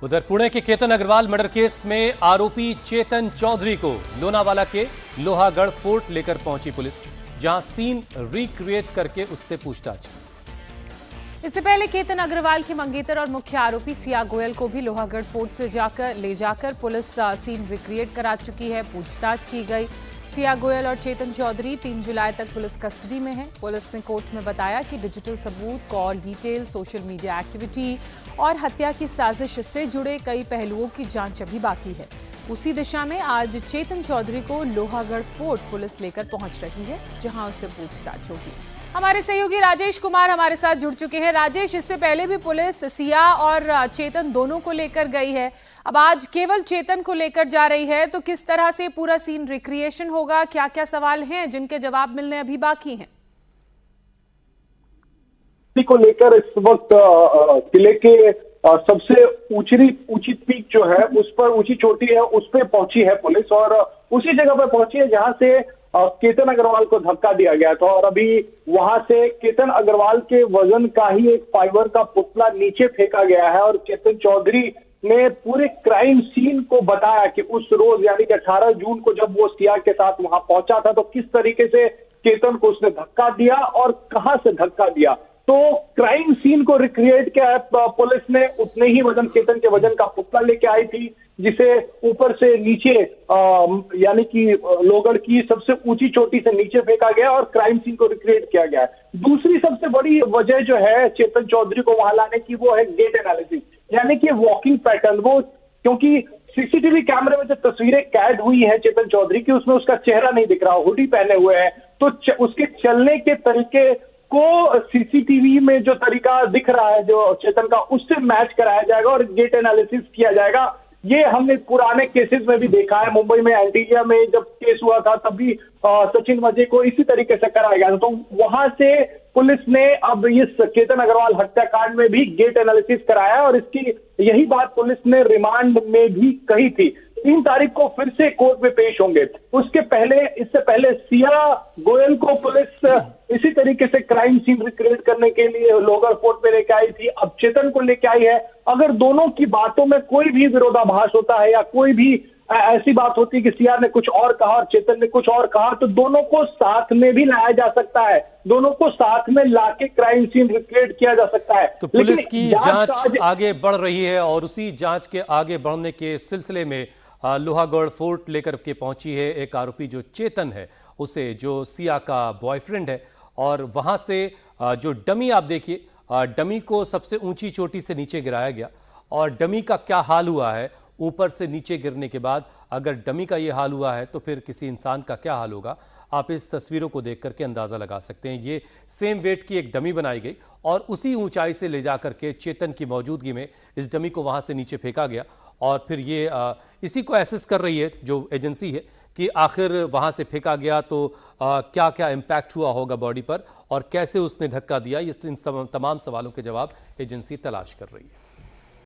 उधर पुणे के Ketan Agarwal murder case में आरोपी चेतन चौधरी को लोनावाला के लोहागढ़ फोर्ट लेकर पहुंची पुलिस, जहां सीन रिक्रिएट करके उससे पूछताछ। इससे पहले केतन अग्रवाल के मंगेतर और मुख्य आरोपी सिया गोयल को भी लोहागढ़ फोर्ट से ले जाकर पुलिस सीन रिक्रिएट करा चुकी है, पूछताछ की गई। सिया गोयल और चेतन चौधरी 3 जुलाई तक पुलिस कस्टडी में हैं। पुलिस ने कोर्ट में बताया कि डिजिटल सबूत, call detail, social media activity और हत्या की साजिश से जुड़े कई पहलुओं की जांच अभी बाकी है। उसी दिशा में आज चेतन चौधरी को लोहागढ़ फोर्ट पुलिस लेकर पहुंच रही है, जहां उससे पूछताछ होगी। हमारे सहयोगी राजेश कुमार हमारे साथ जुड़ चुके हैं। राजेश, इससे पहले भी पुलिस सिया और चेतन दोनों को लेकर गई है, अब आज केवल चेतन को लेकर जा रही है, तो किस तरह से पूरा सीन रिक्रिएशन होगा? क्या क्या सवाल हैं जिनके जवाब मिलने अभी बाकी हैं? को लेकर इस वक्त किले के सबसे ऊंची पीक जो है, उस पर ऊंची चोटी है, उस पर पहुंची है पुलिस और उसी जगह पर पहुंची है जहां से केतन अग्रवाल को धक्का दिया गया था। और अभी वहां से केतन अग्रवाल के वजन का ही एक फाइबर का पुतला नीचे फेंका गया है और केतन चौधरी ने पूरे क्राइम सीन को बताया कि उस रोज यानी कि 18 जून को जब वो सिया के साथ वहां पहुंचा था तो किस तरीके से केतन को उसने धक्का दिया और कहां से धक्का दिया। तो क्राइम सीन को रिक्रिएट किया है पुलिस ने। उतने ही वजन केतन के वजन का पुतला लेके आई थी, जिसे ऊपर से नीचे यानी कि लोहगढ़ की सबसे ऊंची चोटी से नीचे फेंका गया और क्राइम सीन को रिक्रिएट किया गया है। दूसरी सबसे बड़ी वजह जो है चेतन चौधरी को वहां लाने की, वो है गेट एनालिसिस, यानी कि वॉकिंग पैटर्न। वो क्योंकि सीसीटीवी कैमरे में जो तस्वीरें कैद हुई है चेतन चौधरी की, उसमें उसका चेहरा नहीं दिख रहा, हुडी पहने हुए है, तो उसके चलने के तरीके को सीसीटीवी में जो तरीका दिख रहा है जो चेतन का, उससे मैच कराया जाएगा और गेट एनालिसिस किया जाएगा। ये हमने पुराने केसेस में भी देखा है। मुंबई में एंटीलिया में जब केस हुआ था तब भी सचिन वजे को इसी तरीके से कराया गया था। तो वहां से पुलिस ने अब इस केतन अग्रवाल हत्याकांड में भी गेट एनालिसिस कराया और इसकी यही बात पुलिस ने रिमांड में भी कही थी। 3 तारीख को फिर से कोर्ट में पेश होंगे। इससे पहले सिया गोयल को पुलिस इसी तरीके से क्राइम सीन रिक्रिएट करने के लिए लोहगढ़ फोर्ट पे लेके आई थी, अब चेतन को लेके आई है। अगर दोनों की बातों में कोई भी विरोधाभास होता है या कोई भी ऐसी बात होती है कि सिया ने कुछ और कहा और चेतन ने कुछ और कहा, तो दोनों को साथ में भी लाया जा सकता है, दोनों को साथ में लाके क्राइम सीन रिक्रिएट किया जा सकता है। तो पुलिस की जांच आगे बढ़ रही है और उसी जांच के आगे बढ़ने के सिलसिले में लोहागढ़ फोर्ट लेकर के पहुंची है एक आरोपी जो चेतन है, उसे जो सिया का बॉयफ्रेंड है। और वहां से जो डमी आप देखिए, डमी को सबसे ऊंची चोटी से नीचे गिराया गया और डमी का क्या हाल हुआ है ऊपर से नीचे गिरने के बाद। अगर डमी का ये हाल हुआ है तो फिर किसी इंसान का क्या हाल होगा, आप इस तस्वीरों को देख करके अंदाजा लगा सकते हैं। ये सेम वेट की एक डमी बनाई गई और उसी ऊंचाई से ले जा करके चेतन की मौजूदगी में इस डमी को वहां से नीचे फेंका गया और फिर ये इसी को एसेस कर रही है जो एजेंसी है कि आखिर वहां से फेंका गया तो क्या क्या इंपैक्ट हुआ होगा बॉडी पर और कैसे उसने धक्का दिया। इन तमाम सवालों के जवाब एजेंसी तलाश कर रही है।